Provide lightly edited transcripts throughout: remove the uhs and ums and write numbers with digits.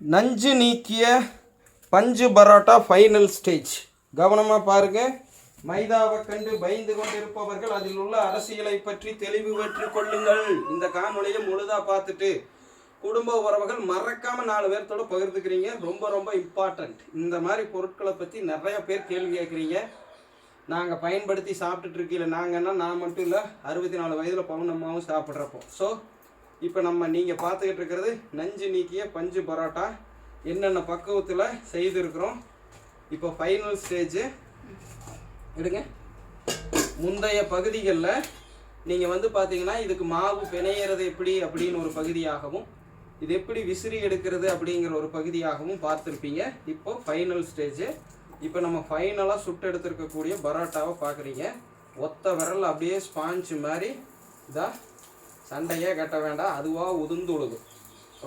நஞ்சு நீக்கிய பஞ்சு பரோட்டா ஃபைனல் ஸ்டேஜ். கவனமாக பாருங்கள். மைதாவை கண்டு பயந்து கொண்டிருப்பவர்கள் அதில் உள்ள அரசியலை பற்றி தெளிவு பெற்று கொள்ளுங்கள். இந்த காணொலியை முழுதாக பார்த்துட்டு குடும்ப உறவுகள் மறக்காமல் 4 பேர்த்தோட பகிர்ந்துக்கிறீங்க. ரொம்ப ரொம்ப இம்பார்ட்டண்ட். இந்த மாதிரி பொருட்களை பற்றி நிறைய பேர் கேள்வி கேட்குறீங்க. நாங்கள் பயன்படுத்தி சாப்பிட்டுட்டு இருக்கீங்கள. நாங்கன்னா நான் மட்டும் இல்லை, 64 வயதில் பவுனம்மாவும் சாப்பிட்றப்போ. ஸோ இப்போ நீங்கள் பார்த்துக்கிட்டு இருக்கிறது நஞ்சு நீக்கிய பஞ்சு பரோட்டா. என்னென்ன பக்குவத்தில் செய்திருக்கிறோம். இப்போ ஃபைனல் ஸ்டேஜு எடுங்க. முந்தைய பகுதிகளில் நீங்கள் பார்த்தீங்கன்னா இதுக்கு மாவு பிணையிறது எப்படி அப்படின்னு ஒரு பகுதியாகவும், இது எப்படி விசிறி எடுக்கிறது அப்படிங்கிற ஒரு பகுதியாகவும் பார்த்துருப்பீங்க. இப்போ ஃபைனல் ஸ்டேஜு. இப்போ நம்ம ஃபைனலாக சுட்டு எடுத்துருக்கக்கூடிய பரோட்டாவை பார்க்குறீங்க. ஒத்த விரல் அப்படியே ஸ்பாஞ்சு மாதிரி இதா, சண்டையே கட்ட வேண்டாம், அதுவாக உதிர்ந்து விடுது.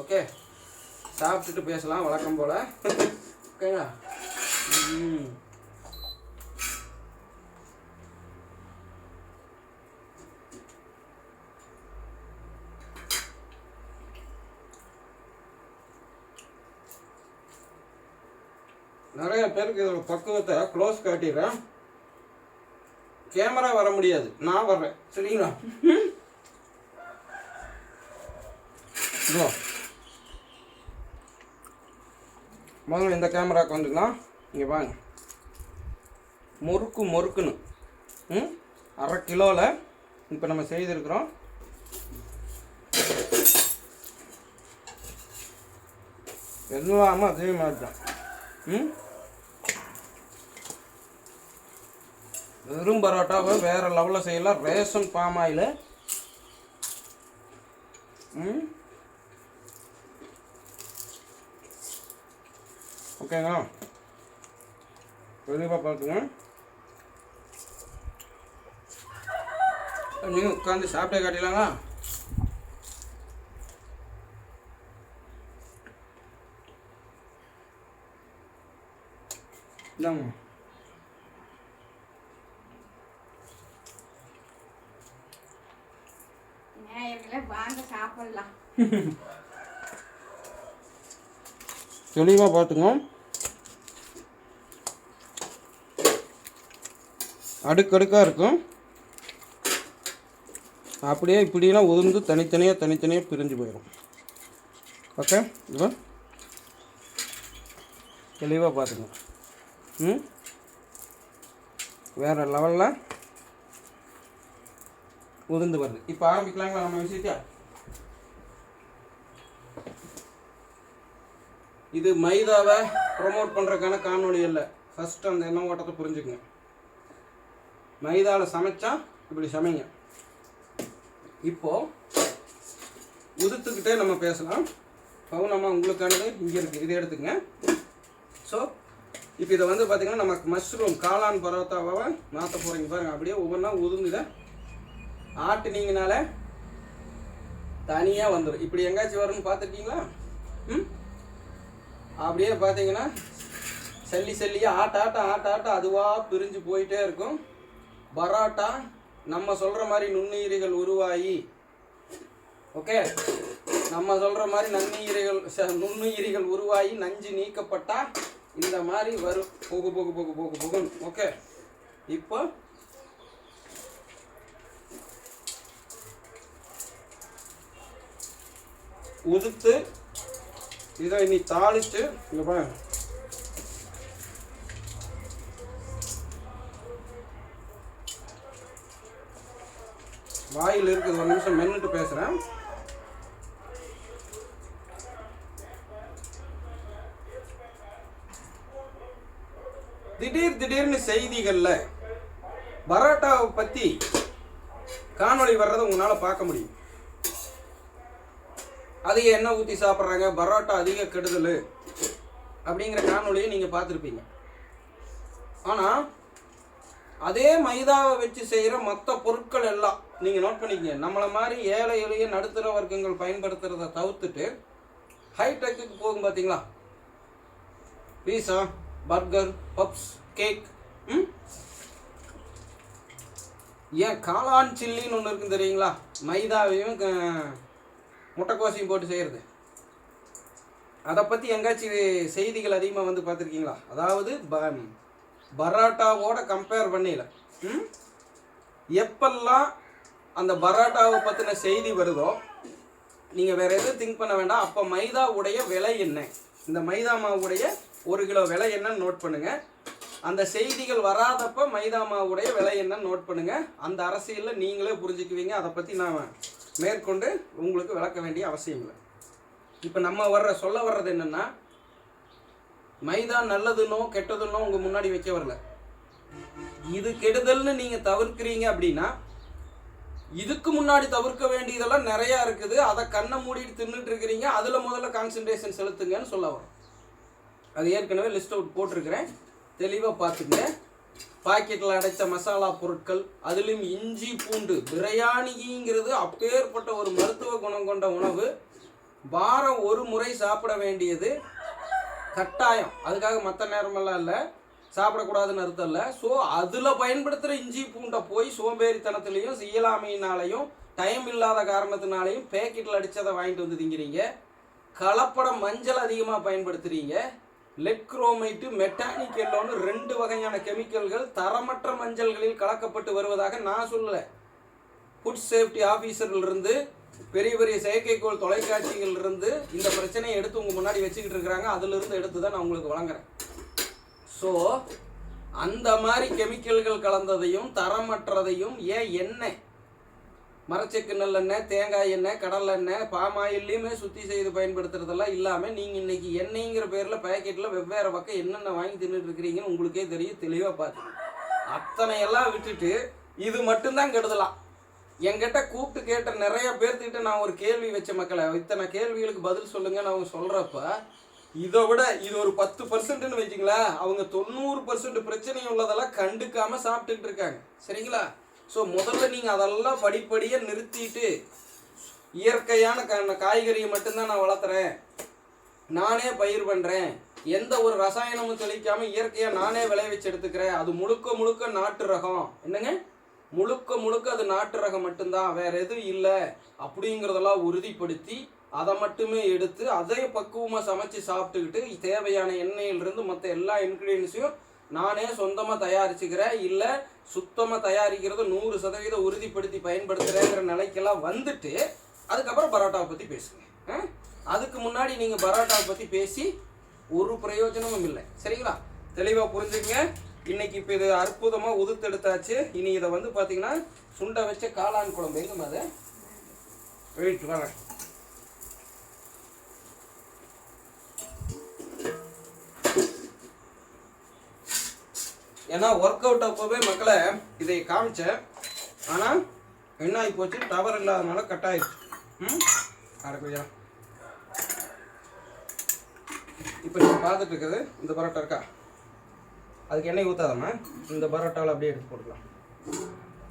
ஓகே, சாப்பிட்டுட்டு பேசலாம் வழக்கம் போல். ஓகேங்களா? நிறைய பேருக்கு இதோட பக்குவத்தை க்ளோஸ் காட்டிடுறேன். கேமரா வர முடியாது, நான் வர்றேன். சரிங்களா? முதல்ல இந்த கேமராவுக்கு வந்துக்கலாம். இங்கே வாங்க. முறுக்குன்னு 1/2 கிலோவில் இப்போ நம்ம செய்திருக்கிறோம். எல்லாமே அதே மாதிரி தான். வெறும் பரோட்டாவை வேறு லெவலில் செய்யலாம். Ration palm oil. ஓகேங்களா? தெளிவாக பார்த்துங்க. நீங்கள் உட்காந்து சாப்பிட்டே காட்டிலாங்களா? இந்தாங்க. தெளிவாக பார்த்துங்க. அடுக்கடுக்காக இருக்கும். அப்படியே இப்படிலாம் உதிர்ந்து தனித்தனியாக பிரிஞ்சு போயிடும். ஓகே, இப்போ தெளிவாக பார்த்துங்க. வேறு லெவலில் உதிர்ந்து வருது. இப்போ ஆரம்பிக்கலாங்களா நம்ம விஷயத்தை? இது மைதாவை ப்ரொமோட் பண்ணுறதுக்கான காணொலி இல்லை. ஃபஸ்ட்டு அந்த எண்ணம் ஓட்டத்தை புரிஞ்சுக்குங்க. மைதாவில் சமைச்சா இப்படி சமைங்க. இப்போது உதுத்துக்கிட்டே நம்ம பேசலாம். பவுனம்மா உங்களுக்கானது இங்கே இருக்குது, இதை எடுத்துங்க. ஸோ இப்போ இதை பார்த்திங்கன்னா நமக்கு மஷ்ரூம் காளான் பரோட்டாவை மாற்ற போகிறீங்க பாருங்கள். அப்படியே ஒவ்வொன்றா உதுங்குத ஆட்டுனீங்கனால தனியாக வந்துடும். இப்படி எங்காச்சும் வரும்னு பார்த்துருக்கீங்களா? அப்படியே பார்த்தீங்கன்னா சல்லியாக ஆட்ட அதுவாக பிரிஞ்சு போயிட்டே இருக்கும். பரோட்டா நம்ம சொல்கிற மாதிரி நுண்ணுயிரிகள் உருவாகி, ஓகே, நம்ம சொல்கிற மாதிரி நுண்ணுயிரிகள் உருவாகி நஞ்சு நீக்கப்பட்டால் இந்த மாதிரி வரும். போகு. ஓகே, இப்போ உதுத்து இதை இனி தாளித்து இங்கே பாருங்க. வாயில் இருக்குது. 1 நிமிஷம் மென்னுட்டு பேசுகிறேன். திடீர்னு செய்திகளில் பரோட்டாவை பற்றி காணொளி வர்றதை உங்களால் பார்க்க முடியும். அதிக எண்ணெய் ஊற்றி சாப்பிட்றாங்க, பரோட்டா அதிக கெடுதல் அப்படிங்கிற காணொலியை நீங்கள் பார்த்துருப்பீங்க. ஆனால் அதே மைதாவை வச்சு செய்கிற மற்ற பொருட்கள் எல்லாம் நீங்கள் நோட் பண்ணிக்கங்க. நம்மளை மாதிரி ஏழை எளிய நடுத்தர வர்க்கங்கள் பயன்படுத்துகிறத தவிர்த்துட்டு ஹைடெக்குக்கு போகும். பார்த்தீங்களா? பீஸா, பர்கர், பப்ஸ், கேக், ஏன் காளான் சில்லின்னு ஒன்று இருக்குன்னு தெரியுங்களா? மைதாவையும் முட்டைக்கோசையும் போட்டு செய்கிறது. அதை பற்றி எங்காச்சும் செய்திகள் அதிகமாக வந்து பார்த்துருக்கீங்களா? அதாவது பரோட்டாவோட கம்பேர் பண்ணல எப்பெல்லாம் அந்த பரோட்டாவை பற்றின செய்தி வருதோ நீங்கள் வேறு எதுவும் திங்க் பண்ண வேண்டாம். அப்போ மைதாவுடைய விலை என்ன, இந்த மைதா மாவுடைய 1 கிலோ விலை என்னன்னு நோட் பண்ணுங்கள். அந்த செய்திகள் வராதப்போ மைதா மாவுடைய விலை என்னன்னு நோட் பண்ணுங்கள். அந்த அரசியலில் நீங்களே புரிஞ்சுக்குவீங்க. அதை பற்றி நான் மேற்கொண்டு உங்களுக்கு விளக்க வேண்டிய அவசியம் இல்லை. இப்போ நம்ம சொல்ல வர்றது என்னென்னா, மைதா நல்லதுன்னோ கெட்டதுன்னோ உங்கள் முன்னாடி வைக்க வரல. இது கெடுதல்னு நீங்கள் தவிர்க்கிறீங்க அப்படின்னா இதுக்கு முன்னாடி தவிர்க்க வேண்டியதெல்லாம் நிறையா இருக்குது. அதை கண்ணை மூடிட்டு தின்னுட்டு இருக்கிறீங்க. அதில் முதல்ல கான்சன்ட்ரேஷன் செலுத்துங்கன்னு சொல்ல வரோம். அது ஏற்கனவே லிஸ்ட் அவுட் போட்டிருக்கிறேன், தெளிவாக பார்த்துங்க. பாக்கெட்டில் அடைத்த மசாலா பொருட்கள், அதுலேயும் இஞ்சி பூண்டு, பிரியாணிங்கிறது அப்பேற்பட்ட ஒரு மருத்துவ குணம் கொண்ட உணவு. வாரம் 1 முறை சாப்பிட வேண்டியது கட்டாயம். அதுக்காக மற்ற நேரமெல்லாம் இல்லை, சாப்பிடக்கூடாதுன்னு அர்த்தம் இல்லை. ஸோ அதில் பயன்படுத்துகிற இஞ்சி பூண்டை போய் சோம்பேறித்தனத்துலேயும் இயலாமையினாலையும் டைம் இல்லாத காரணத்தினாலையும் பேக்கெட்டில் அடித்ததை வாங்கிட்டு வந்து திங்கிறீங்க. கலப்பட மஞ்சள் அதிகமாக பயன்படுத்துகிறீங்க. லெட்க்ரோமைட்டு, மெட்டானிக் எல்லோன்னு 2 வகையான கெமிக்கல்கள் தரமற்ற மஞ்சள்களில் கலக்கப்பட்டு வருவதாக நான் சொல்லலை. ஃபுட் சேஃப்டி ஆஃபீஸர்லேருந்து பெரிய பெரிய செயற்கைக்கோள் தொலைக்காட்சிகள்லேருந்து இந்த பிரச்சனையை எடுத்து உங்கள் முன்னாடி வச்சுக்கிட்டு இருக்கிறாங்க. அதிலிருந்து எடுத்து தான் நான் உங்களுக்கு வழங்குறேன். ஸோ அந்த மாதிரி கெமிக்கல்கள் கலந்ததையும் தரமற்றதையும் எண்ணெய், மரச்செக்கு நல்லெண்ணெய், தேங்காய் எண்ணெய், கடல் எண்ணெய், பாமாயிலையுமே சுத்தி செய்து பயன்படுத்துறதெல்லாம் இல்லாமல் நீங்கள் இன்னைக்கு எண்ணெய்ங்கிற பேரில் பேக்கெட்டில் வெவ்வேறு பக்கம் என்னென்ன வாங்கி தின்னுட்டு இருக்கிறீங்கன்னு உங்களுக்கே தெரியும், தெளிவாக பார்த்து. அத்தனையெல்லாம் விட்டுட்டு இது மட்டும்தான் கெடுதலாம். என்கிட்ட கூப்பிட்டு கேட்ட நிறைய பேர்த்துக்கிட்ட நான் ஒரு கேள்வி வச்ச மக்களை, இத்தனை கேள்விகளுக்கு பதில் சொல்லுங்கன்னு அவங்க சொல்கிறப்ப இதை விட இது ஒரு 10%ன்னு வச்சிங்களா, அவங்க 90% பிரச்சனை உள்ளதெல்லாம் கண்டுக்காமல் சாப்பிட்டுக்கிட்டு இருக்காங்க. சரிங்களா? ஸோ முதல்ல நீங்கள் அதெல்லாம் படிப்படியாக நிறுத்திட்டு இயற்கையான காய்கறியை மட்டும்தான் நான் வளர்த்துறேன், நானே பயிர் பண்ணுறேன், எந்த ஒரு ரசாயனமும் தெளிக்காமல் இயற்கையாக நானே விளைவிச்சு எடுத்துக்கிறேன், அது முழுக்க முழுக்க நாட்டு ரகம், என்னங்க முழுக்க முழுக்க அது நாட்டு ரகம் மட்டும்தான், வேற எதுவும் இல்லை அப்படிங்கிறதெல்லாம் உறுதிப்படுத்தி அதை மட்டுமே எடுத்து அதை பக்குவமாக சமைச்சு சாப்பிட்டுக்கிட்டு தேவையான எண்ணெயிலிருந்து மற்ற எல்லா இன்க்ரீடியன்ஸையும் நானே சொந்தமாக தயாரிச்சுக்கிறேன், இல்லை சுத்தமாக தயாரிக்கிறது 100% உறுதிப்படுத்தி பயன்படுத்துகிறேங்கிற நிலைக்கெல்லாம் வந்துட்டு அதுக்கப்புறம் பரோட்டாவை பற்றி பேசுங்க. அதுக்கு முன்னாடி நீங்கள் பரோட்டாவை பற்றி பேசி ஒரு பிரயோஜனமும் இல்லை. சரிங்களா? தெளிவாக புரிஞ்சுக்கங்க. இன்னைக்கு இப்போ இது அற்புதமாக உதுத்தெடுத்தாச்சு. இனி இதை வந்து பார்த்தீங்கன்னா சுண்டை வச்ச காளான் குழம்பு எங்க அதை வெயிட் வாங்க. ஏன்னா ஒர்க் அவுட் அப்போவே மக்களை இதை காமிச்சேன், ஆனால் என்ன ஆகி போச்சு, டவர் இல்லாதனால கட் ஆயிடுச்சு. அரைக்குயா இப்போ நீங்கள் பார்த்துட்டு இருக்குது இந்த பரோட்டா இருக்கா, அதுக்கு எண்ணெய் ஊற்றாதம்மா, இந்த பரோட்டாவில் அப்படியே எடுத்து போட்டுக்கலாம்.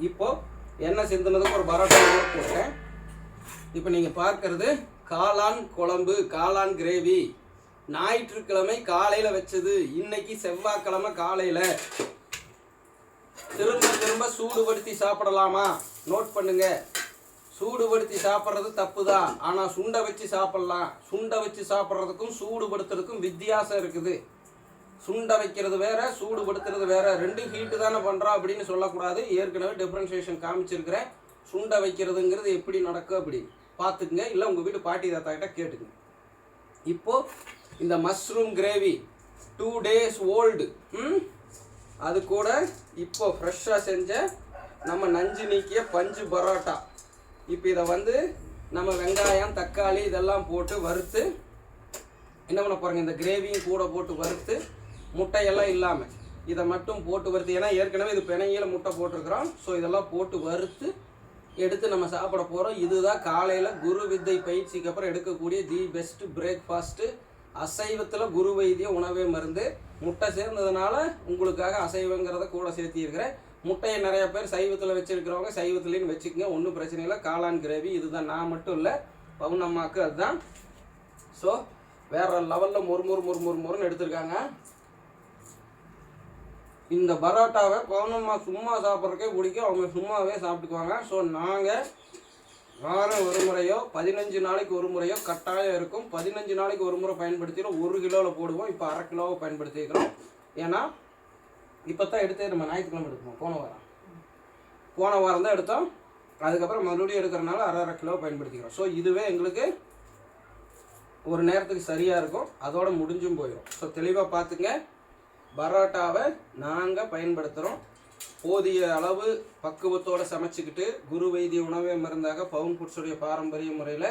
இப்போது எண்ணெய் சிந்தினதுக்கு ஒரு பரோட்டா போட்டேன். இப்போ நீங்கள் பார்க்கறது காளான் குழம்பு, காளான் கிரேவி. ஞாயிற்றுக்கிழமை காலையில் வச்சது, இன்னைக்கு செவ்வாய்க்கிழமை காலையில். திரும்ப திரும்ப சூடுபடுத்தி சாப்பிடலாமா? நோட் பண்ணுங்க, சூடுபடுத்தி சாப்பிட்றது தப்பு தான், ஆனால் சுண்டை வச்சு சாப்பிட்லாம். சுண்டை வச்சு சாப்பிட்றதுக்கும் சூடுபடுத்துறதுக்கும் வித்தியாசம் இருக்குது. சுண்டை வைக்கிறது வேற, சூடுபடுத்துறது வேற, 2 ஹீட்டு தானே பண்ணுறோம் அப்படின்னு சொல்லக்கூடாது. ஏற்கனவே டிஃப்ரென்ஷியேஷன் காமிச்சிருக்கிறேன். சுண்டை வைக்கிறதுங்கிறது எப்படி நடக்கும் அப்படின்னு பார்த்துக்குங்க, இல்லை உங்கள் வீட்டு பாட்டி தாத்தா கிட்ட கேட்டுங்க. இப்போது இந்த மஷ்ரூம் கிரேவி 2 days ஓல்டு, அது கூட இப்போ ஃப்ரெஷ்ஷாக செஞ்ச நம்ம நஞ்சு நீக்கிய பஞ்சு பரோட்டா. இப்போ இதை வந்து நம்ம வெங்காயம் தக்காளி இதெல்லாம் போட்டு வறுத்து என்ன பண்ண போகிறோங்க, இந்த கிரேவியும் கூட போட்டு வறுத்து, முட்டையெல்லாம் இல்லாமல் இதை மட்டும் போட்டு வறுத்து, ஏன்னா ஏற்கனவே இது பிணையில முட்டை போட்டிருக்கிறோம். ஸோ இதெல்லாம் போட்டு வறுத்து எடுத்து நம்ம சாப்பிட போகிறோம். இதுதான் காலையில் குரு வித்தை பயிற்சிக்கு அப்புறம் எடுக்கக்கூடிய தி பெஸ்ட் பிரேக்ஃபாஸ்ட்டு. அசைவத்தில் குரு வைத்திய உணவே மருந்து. முட்டை சேர்ந்ததுனால உங்களுக்காக அசைவங்கிறத கூட சேர்த்திருக்கிறேன். முட்டையை நிறைய பேர் சைவத்தில் வச்சுருக்கிறவங்க சைவத்துலேன்னு வச்சுக்கோங்க, ஒன்றும் பிரச்சனை இல்லை. காளான் கிரேவி இதுதான், நான் மட்டும் இல்லை, பவுனம்மாவுக்கு அதுதான். ஸோ வேறு லெவலில் மொறுன்னு எடுத்திருக்காங்க. இந்த பரோட்டாவை பவுனம்மா சும்மா சாப்பிட்றதுக்கே பிடிக்கும், அவங்க சும்மாவே சாப்பிட்டுக்குவாங்க. ஸோ நாங்கள் வாரம் ஒரு முறையோ 15 நாளைக்கு ஒரு முறையோ கட்டாயம் இருக்கும். 15 நாளைக்கு ஒரு முறை பயன்படுத்திடும். 1 கிலோவில் போடுவோம். இப்போ 1/2 கிலோவை பயன்படுத்திக்கிறோம். ஏன்னா இப்போ தான் எடுத்து நம்ம ஞாயிற்றுக்கிழமை எடுப்போம். போன வாரம் தான் எடுத்தோம். அதுக்கப்புறம் மறுபடியும் எடுக்கிறனால 1/2 கிலோ பயன்படுத்திக்கிறோம். ஸோ இதுவே எங்களுக்கு ஒரு நேரத்துக்கு சரியாக இருக்கும். அதோட முடிஞ்சும் போயிடும். ஸோ தெளிவாக பார்த்துங்க. பரோட்டாவை நாங்கள் பயன்படுத்துகிறோம். போதிய அளவு பக்குவத்தோடு சமைச்சிக்கிட்டு குரு வைத்திய உணவே மருந்தாக பவுன் ஃபுட்ஸுடைய பாரம்பரிய முறையில்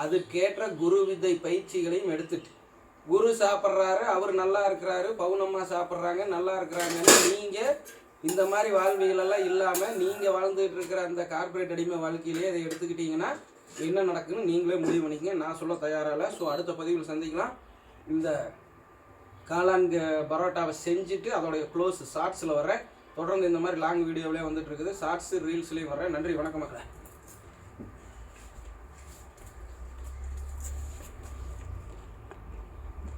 அதுக்கேற்ற குரு வித்தை பயிற்சிகளையும் எடுத்துட்டு குரு சாப்பிட்றாரு, அவர் நல்லா இருக்கிறாரு, பவுனம்மா சாப்பிட்றாங்க நல்லா இருக்கிறாங்கன்னு நீங்கள் இந்த மாதிரி வாழ்விகளெல்லாம் இல்லாமல் நீங்கள் வாழ்ந்துகிட்டு இருக்கிற அந்த கார்பரேட் அடிமை வாழ்க்கையிலேயே அதை எடுத்துக்கிட்டிங்கன்னா என்ன நடக்குன்னு நீங்களே முடிவு பண்ணிக்கங்க. நான் சொல்ல தயாராக இல்லை. ஸோ அடுத்த பதிவில் சந்திக்கலாம். இந்த காளான் பரோட்டாவை செஞ்சுட்டு அதோடைய க்ளோஸ் ஷார்ட்ஸில் வர்றேன். தொடர்ந்து இந்த மாதிரி லாங் வீடியோவிலே வந்துட்டு இருக்குது. ஷார்ட்ஸு ரீல்ஸ்லேயும் வர்றேன். நன்றி, வணக்கம் மக்களே.